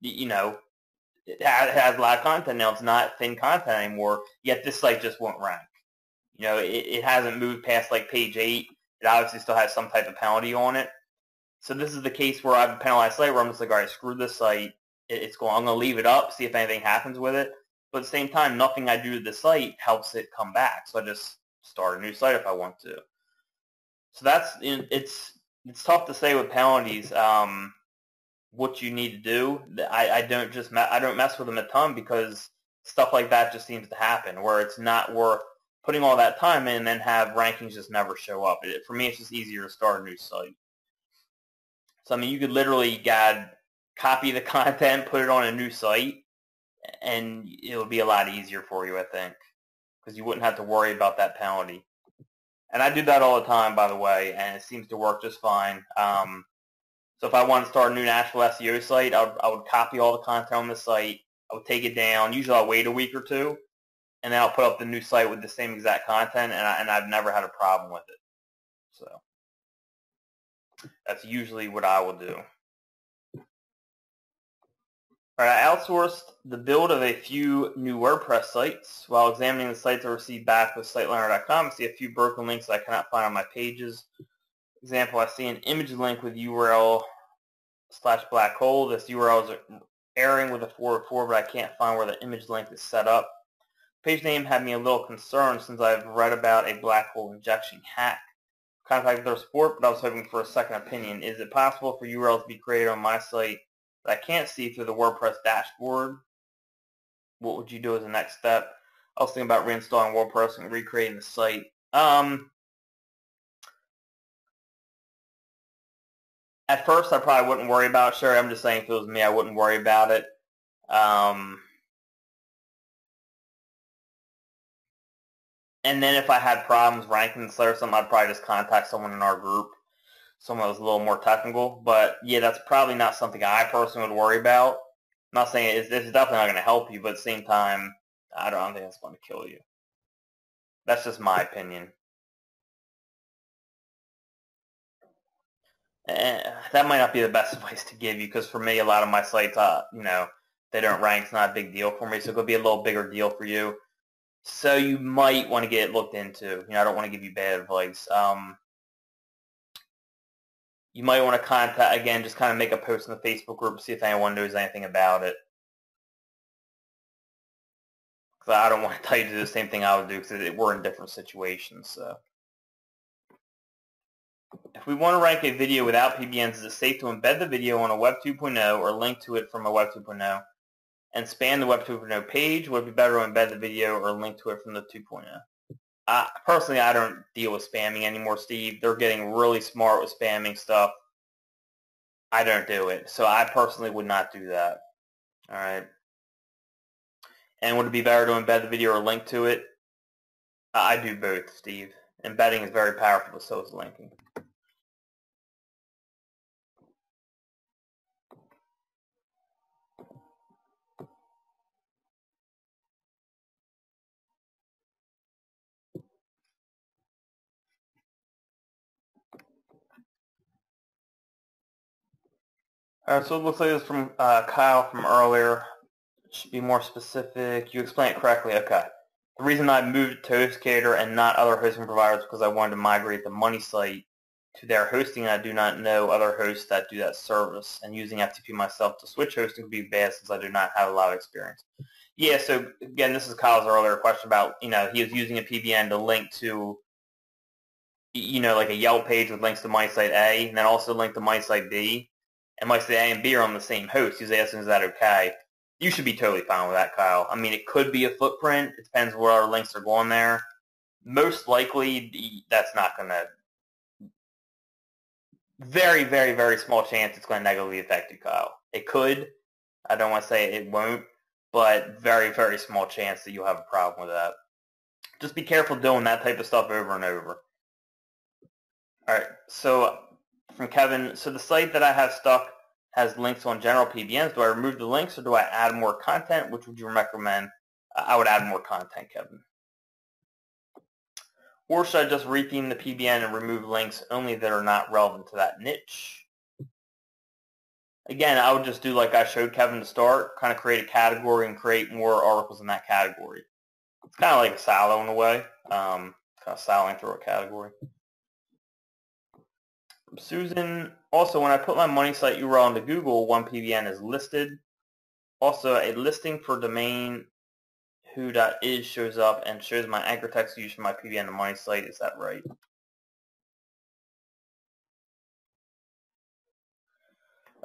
Speaker 1: It has a lot of content now. It's not thin content anymore, yet this site just won't rank. It hasn't moved past like page 8. It obviously still has some type of penalty on it. So this is the case where I have a penalized site where I'm just like, all right, screw this site. I'm going to leave it up, see if anything happens with it. But at the same time, nothing I do to the site helps it come back. So I just start a new site if I want to. So it's tough to say with penalties what you need to do. I don't mess with them a ton because stuff like that just seems to happen where it's not worth putting all that time in and then have rankings just never show up. For me, it's just easier to start a new site. So I mean, you could literally copy the content, put it on a new site, and it would be a lot easier for you, I think, because you wouldn't have to worry about that penalty. And I do that all the time, by the way, and it seems to work just fine. So if I want to start a new Nashville SEO site, I would copy all the content on the site. I would take it down. Usually I'll wait a week or two, and then I'll put up the new site with the same exact content, and I've never had a problem with it. So that's usually what I will do. All right, I outsourced the build of a few new WordPress sites. While examining the sites I received back with SiteLearner.com, I see a few broken links I cannot find on my pages. Example, I see an image link with URL/black hole. This URL is erroring with a 404, but I can't find where the image link is set up. Page name had me a little concerned since I've read about a black hole injection hack. Contacted their support, but I was hoping for a second opinion. Is it possible for URLs to be created on my site that I can't see through the WordPress dashboard? What would you do as a next step? I was thinking about reinstalling WordPress and recreating the site. At first, I probably wouldn't worry about it. Sure, I'm just saying if it was me, I wouldn't worry about it. And then if I had problems ranking the site or something, I'd probably just contact someone in our group, someone that was a little more technical. But yeah, that's probably not something I personally would worry about. I'm not saying it's definitely not going to help you, but at the same time, I don't think it's going to kill you. That's just my opinion. That might not be the best advice to give you, because for me, a lot of my sites, they don't rank. It's not a big deal for me, so it could be a little bigger deal for you. So you might want to get it looked into. I don't want to give you bad advice. You might want to contact, again, just kind of make a post in the Facebook group, see if anyone knows anything about it. Because I don't want to tell you to do the same thing I would do, because we're in different situations. So if we want to rank a video without PBNs, is it safe to embed the video on a Web 2.0 or link to it from a Web 2.0 and span the Web 2.0 page? Would it be better to embed the video or link to it from the 2.0? Personally, I don't deal with spamming anymore, Steve. They're getting really smart with spamming stuff. I don't do it. So I personally would not do that. All right. And would it be better to embed the video or link to it? I do both, Steve. Embedding is very powerful, but so is linking. All right, so it looks like this from Kyle from earlier. It should be more specific. You explained it correctly. Okay. The reason I moved to HostGator and not other hosting providers is because I wanted to migrate the money site to their hosting. I do not know other hosts that do that service, and using FTP myself to switch hosting would be bad since I do not have a lot of experience. Yeah, so again, this is Kyle's earlier question about, he was using a PBN to link to, like a Yelp page with links to my site A, and then also link to my site B, and my site A and B are on the same host. He's asking, is that okay? You should be totally fine with that, Kyle. I mean, it could be a footprint. It depends where our links are going there. Most likely, that's not going to... Very, very, very small chance it's going to negatively affect you, Kyle. It could. I don't want to say it won't, but very, very small chance that you'll have a problem with that. Just be careful doing that type of stuff over and over. All right, so from Kevin, so the site that I have stuck has links on general PBNs. Do I remove the links or do I add more content? Which would you recommend? I would add more content, Kevin. Or should I just retheme the PBN and remove links only that are not relevant to that niche? Again, I would just do like I showed Kevin to start, kind of create a category and create more articles in that category. It's kind of like a silo in a way, kind of siloing through a category. Susan, also when I put my money site URL into Google, one PBN is listed. Also, a listing for domain who.is shows up and shows my anchor text used for my PBN to money site. Is that right?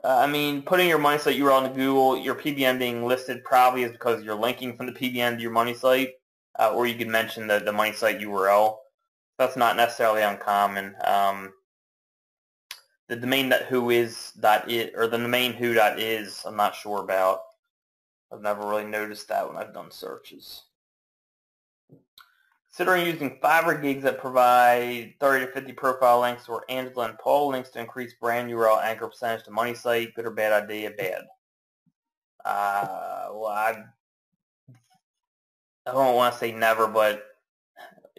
Speaker 1: I mean, putting your money site URL into Google, your PBN being listed probably is because you're linking from the PBN to your money site, or you could mention the money site URL. That's not necessarily uncommon. The domain .whois.it or the domain who.is, I'm not sure about. I've never really noticed that when I've done searches. Considering using Fiverr gigs that provide 30 to 50 profile links or Angela and Paul links to increase brand URL anchor percentage to money site, good or bad idea? Bad. Well, I don't want to say never, but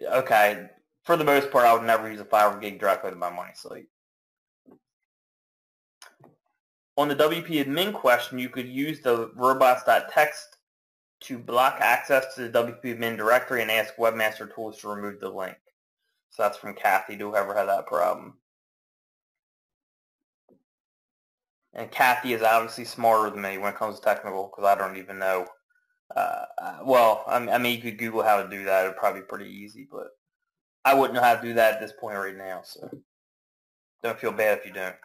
Speaker 1: okay. For the most part, I would never use a Fiverr gig directly to my money site. On the WP admin question, you could use the robots.txt to block access to the WP admin directory and ask Webmaster Tools to remove the link. So that's from Kathy, to whoever had that problem. And Kathy is obviously smarter than me when it comes to technical, because I don't even know. Well, I mean, you could Google how to do that. It would probably be pretty easy, but I wouldn't know how to do that at this point right now, so don't feel bad if you don't.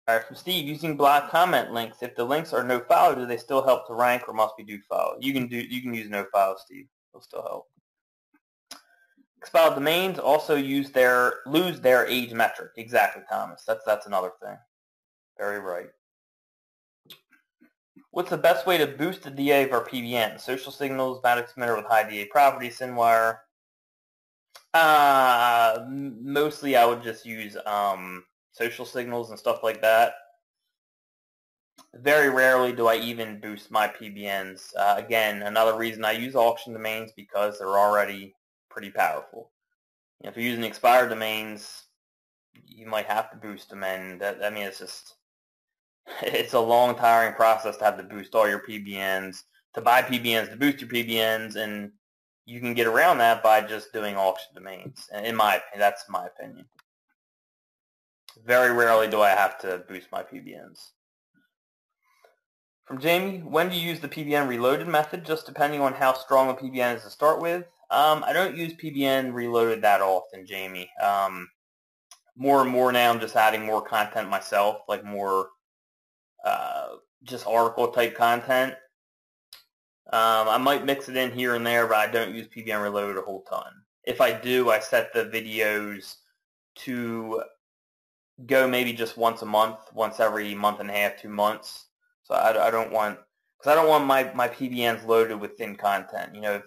Speaker 1: All right, from Steve, using block comment links, if the links are no follow, do they still help to rank or must be do follow? You can use no follow, Steve. It'll still help. Expiled domains also lose their age metric. Exactly, Thomas. That's another thing. Very right. What's the best way to boost the DA of our PBN? Social signals, Matic emitter with high DA property, SynWire. Mostly I would just use social signals and stuff like that. Very rarely do I even boost my PBNs. Again, another reason I use auction domains, because they're already pretty powerful. You know, if you're using expired domains, you might have to boost them, and I mean, it's a long, tiring process to have to boost all your PBNs, to buy PBNs, to boost your PBNs, and you can get around that by just doing auction domains. And in my opinion, that's my opinion. Very rarely do I have to boost my PBNs. From Jamie, when do you use the PBN reloaded method? Just depending on how strong the PBN is to start with. I don't use PBN reloaded that often, Jamie. More and more now, I'm just adding more content myself, like more just article type content. I might mix it in here and there, but I don't use PBN reloaded a whole ton. If I do, I set the videos to go maybe just once a month, once every month and a half, 2 months. So I don't want, because I don't want my PBNs loaded with thin content. You know,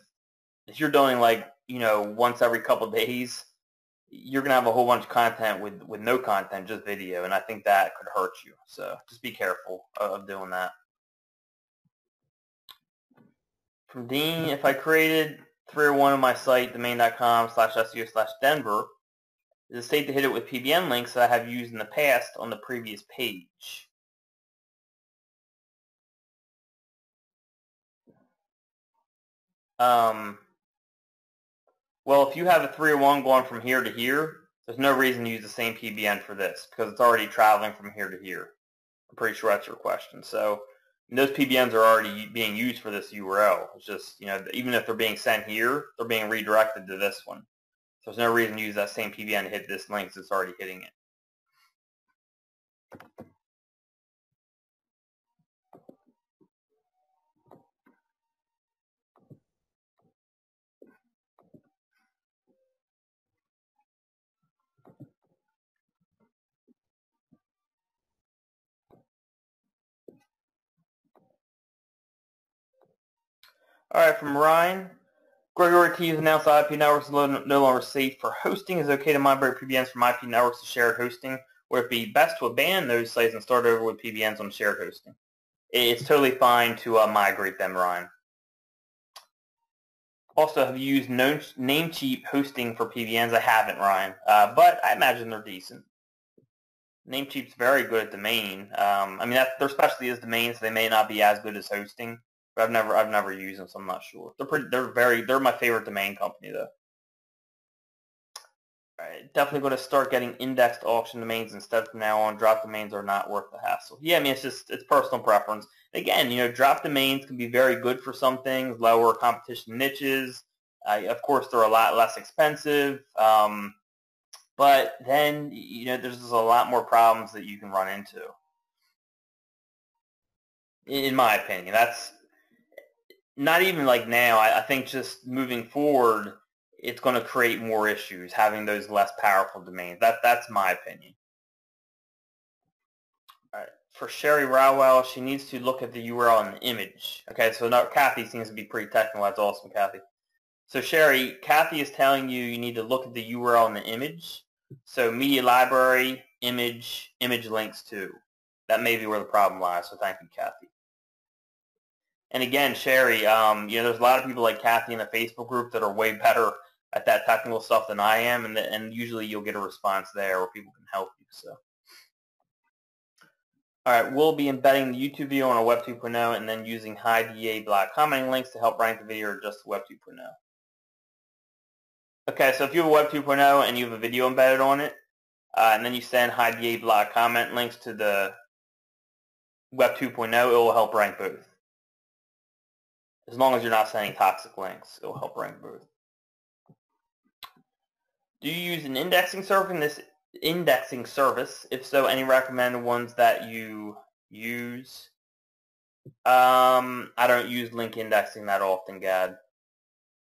Speaker 1: if you're doing like, you know, once every couple of days, you're going to have a whole bunch of content with no content, just video, and I think that could hurt you. So just be careful of doing that. From Dean, if I created 301 on my site, domain.com/SEO/Denver, is it safe to hit it with PBN links that I have used in the past on the previous page? Well, if you have a 301 going from here to here, there's no reason to use the same PBN for this, because it's already traveling from here to here. I'm pretty sure that's your question. So those PBNs are already being used for this URL. It's just, you know, even if they're being sent here, they're being redirected to this one. So there's no reason to use that same PBN to hit this link, because it's already hitting it. All right, from Ryan. Gregory T has announced that IP networks are no longer safe for hosting. Is it okay to migrate PBNs from IP networks to shared hosting? Would it be best to abandon those sites and start over with PBNs on shared hosting? It's totally fine to migrate them, Ryan. Also, have you used Namecheap hosting for PBNs? I haven't, Ryan, but I imagine they're decent. Namecheap's very good at domain. I mean, their specialty is domain, so they may not be as good as hosting. But I've never used them, so I'm not sure. They're my favorite domain company though. All right, definitely going to start getting indexed auction domains instead from now on. Drop domains are not worth the hassle. Yeah, I mean, it's personal preference. Again, you know, drop domains can be very good for some things, lower competition niches. Of course, they're a lot less expensive, but then, you know, there's just a lot more problems that you can run into. In my opinion, that's not even like now. I think just moving forward, it's going to create more issues having those less powerful domains. That's my opinion. for Sherry Rowell, she needs to look at the URL in the image. Okay, so now Kathy seems to be pretty technical. That's awesome, Kathy. So Sherry, Kathy is telling you need to look at the URL in the image. So media library, image links to. That may be where the problem lies, so thank you, Kathy. And again, Sherry, there's a lot of people like Kathy in the Facebook group that are way better at that technical stuff than I am, and usually you'll get a response there where people can help you. So, all right, we'll be embedding the YouTube video on a Web 2.0 and then using high DA block commenting links to help rank the video or just Web 2.0. Okay, so if you have a Web 2.0 and you have a video embedded on it, and then you send high DA block comment links to the Web 2.0, it will help rank both. As long as you're not sending toxic links, it will help rank both. Do you use an indexing service? If so, any recommended ones that you use? I don't use link indexing that often, Gad.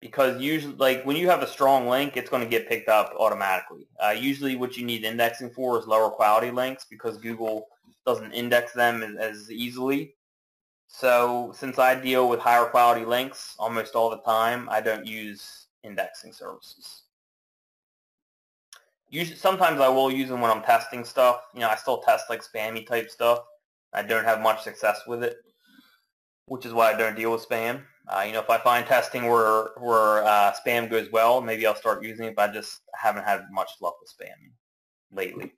Speaker 1: Because usually, like when you have a strong link, it's going to get picked up automatically. Usually what you need indexing for is lower quality links because Google doesn't index them as easily. So since I deal with higher quality links almost all the time, I don't use indexing services. Usually, sometimes I will use them when I'm testing stuff. I still test like spammy type stuff. I don't have much success with it, which is why I don't deal with spam. If I find testing where spam goes well, maybe I'll start using it, but I just haven't had much luck with spam lately.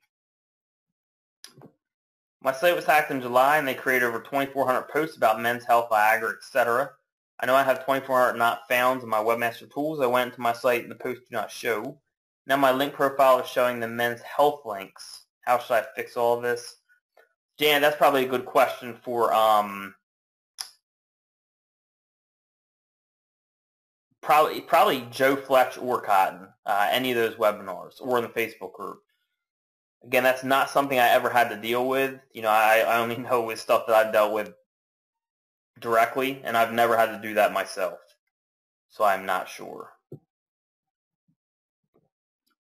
Speaker 1: My site was hacked in July, and they created over 2,400 posts about men's health, Viagra, etc. I know I have 2,400 not founds in my webmaster tools. I went into my site, and the posts do not show. Now my link profile is showing the men's health links. How should I fix all of this? Jan, that's probably a good question for probably Joe Fletch or Cotton, any of those webinars, or in the Facebook group. Again, that's not something I ever had to deal with. I only know with stuff that I've dealt with directly, and I've never had to do that myself. So I'm not sure.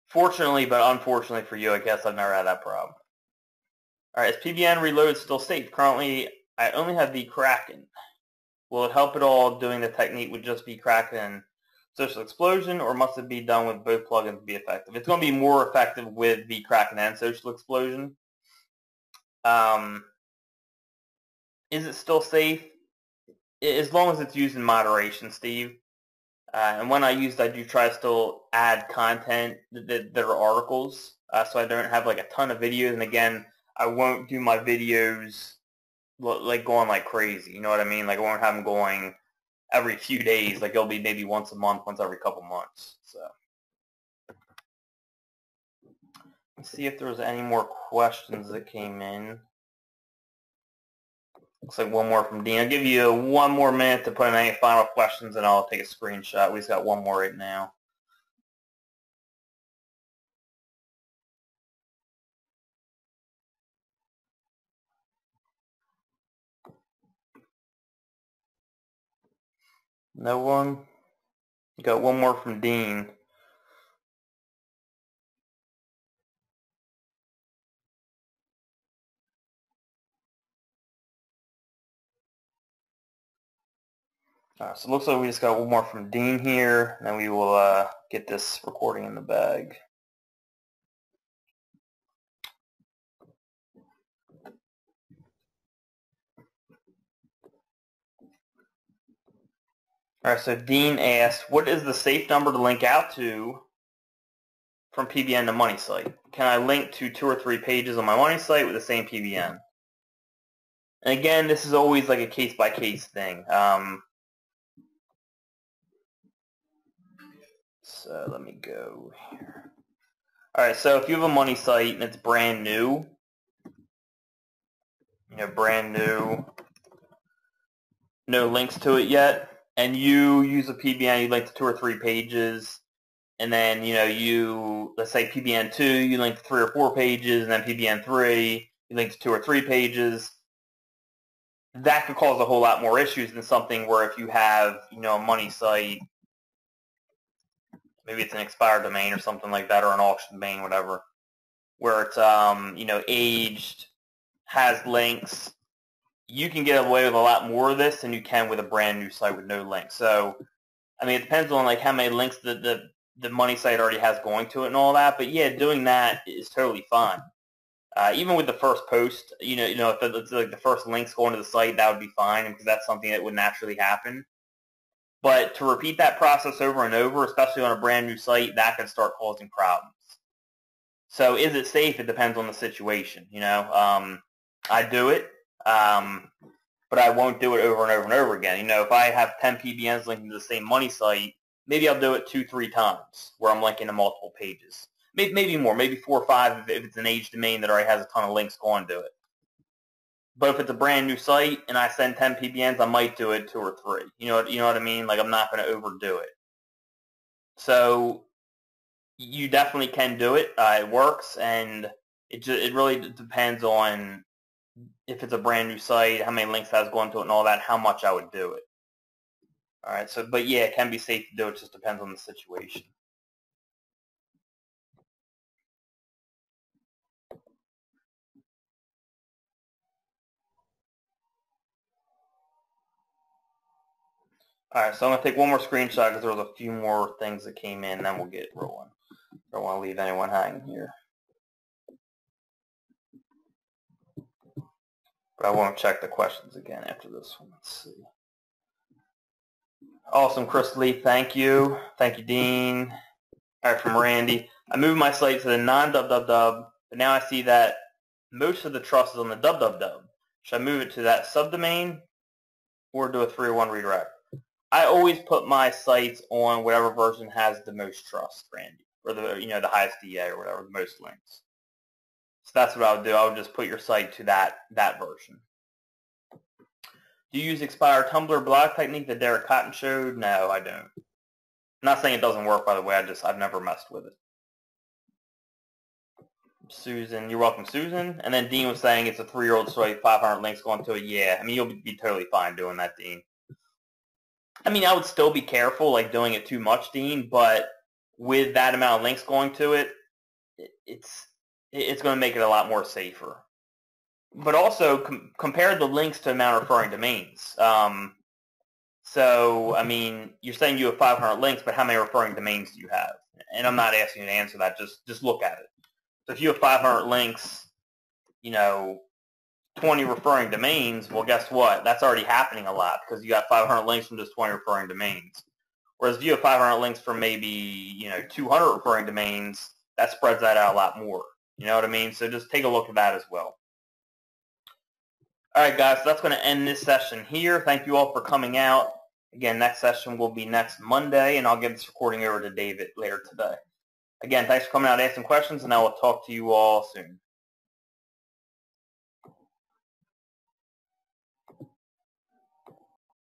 Speaker 1: Fortunately, but unfortunately for you, I guess I've never had that problem. All right, is PBN reload still safe? Currently, I only have the Kraken. Will it help at all doing the technique would just be Kraken and Social Explosion, or must it be done with both plugins to be effective? It's going to be more effective with the Kraken and Social Explosion. Is it still safe? As long as it's used in moderation, Steve. And when I do try to still add content that are articles, so I don't have like a ton of videos. And again, I won't do my videos like going like crazy. You know what I mean? Like I won't have them going every few days. Like it'll be maybe once a month, once every couple months. So let's see if there was any more questions that came in. Looks like one more from Dean. I'll give you one more minute to put in any final questions, and I'll take a screenshot. We just got one more right now. No one? Got one more from Dean. Alright, so it looks like we just got one more from Dean here, and then we will get this recording in the bag. Alright, so Dean asks, what is the safe number to link out to from PBN to Money Site? Can I link to 2 or 3 pages on my Money Site with the same PBN? And again, this is always like a case-by-case thing. So let me go here. Alright, so if you have a Money Site and it's brand new, brand new, no links to it yet, and you use a PBN, you link to 2 or 3 pages, and then, let's say PBN 2, you link to 3 or 4 pages, and then PBN 3, you link to 2 or 3 pages. That could cause a whole lot more issues than something where if you have, a Money Site, maybe it's an expired domain or something like that, or an auction domain, whatever, where it's, aged has links, you can get away with a lot more of this than you can with a brand new site with no links. So, I mean, it depends on like how many links the money site already has going to it and all that. But yeah, doing that is totally fine. Even with the first post, you know, if it's like the first links going to the site, that would be fine because that's something that would naturally happen. But to repeat that process over and over, especially on a brand new site, that could start causing problems. So is it safe? It depends on the situation. You know, I do it, but I won't do it over and over and over again. You know, if I have 10 PBNs linking to the same money site, maybe I'll do it 2-3 times where I'm linking to multiple pages. Maybe more, maybe 4 or 5 if it's an age domain that already has a ton of links going to it. But if it's a brand new site and I send 10 PBNs, I might do it 2 or 3. You know what I mean? Like I'm not going to overdo it. So you definitely can do it. It works, and it really depends on if it's a brand new site, how many links it has going to it, and all that, how much I would do it. All right. So, but yeah, it can be safe to do. It just depends on the situation. All right, so I'm going to take one more screenshot because there was a few more things that came in, then we'll get rolling. Don't want to leave anyone hanging here. But I won't check the questions again after this one. Let's see. Awesome, Chris Lee, thank you. Thank you, Dean. All right, from Randy. I moved my site to the non-www, but now I see that most of the trust is on the www. Should I move it to that subdomain or do a 301 redirect? I always put my sites on whatever version has the most trust, Randy, or the highest DA or whatever, the most links. So that's what I would do. I would just put your site to that version. Do you use expired Tumblr blog technique that Derek Cotton showed? No, I don't. I'm not saying it doesn't work, by the way. I've never messed with it. Susan, you're welcome, Susan. And then Dean was saying it's a 3-year-old site, 500 links going to it. Yeah, I mean, you'll be totally fine doing that, Dean. I mean, I would still be careful, like doing it too much, Dean, but with that amount of links going to it, it's going to make it a lot more safer. But also, compare the links to amount of referring domains. So, I mean, you're saying you have 500 links, but how many referring domains do you have? And I'm not asking you to answer that. Just look at it. So if you have 500 links, 20 referring domains, well, guess what? That's already happening a lot because you got 500 links from just 20 referring domains. Whereas if you have 500 links from maybe, 200 referring domains, that spreads that out a lot more. You know what I mean? So just take a look at that as well. All right, guys, so that's going to end this session here. Thank you all for coming out. Again, next session will be next Monday, and I'll get this recording over to David later today. Again, thanks for coming out and asking questions, and I will talk to you all soon.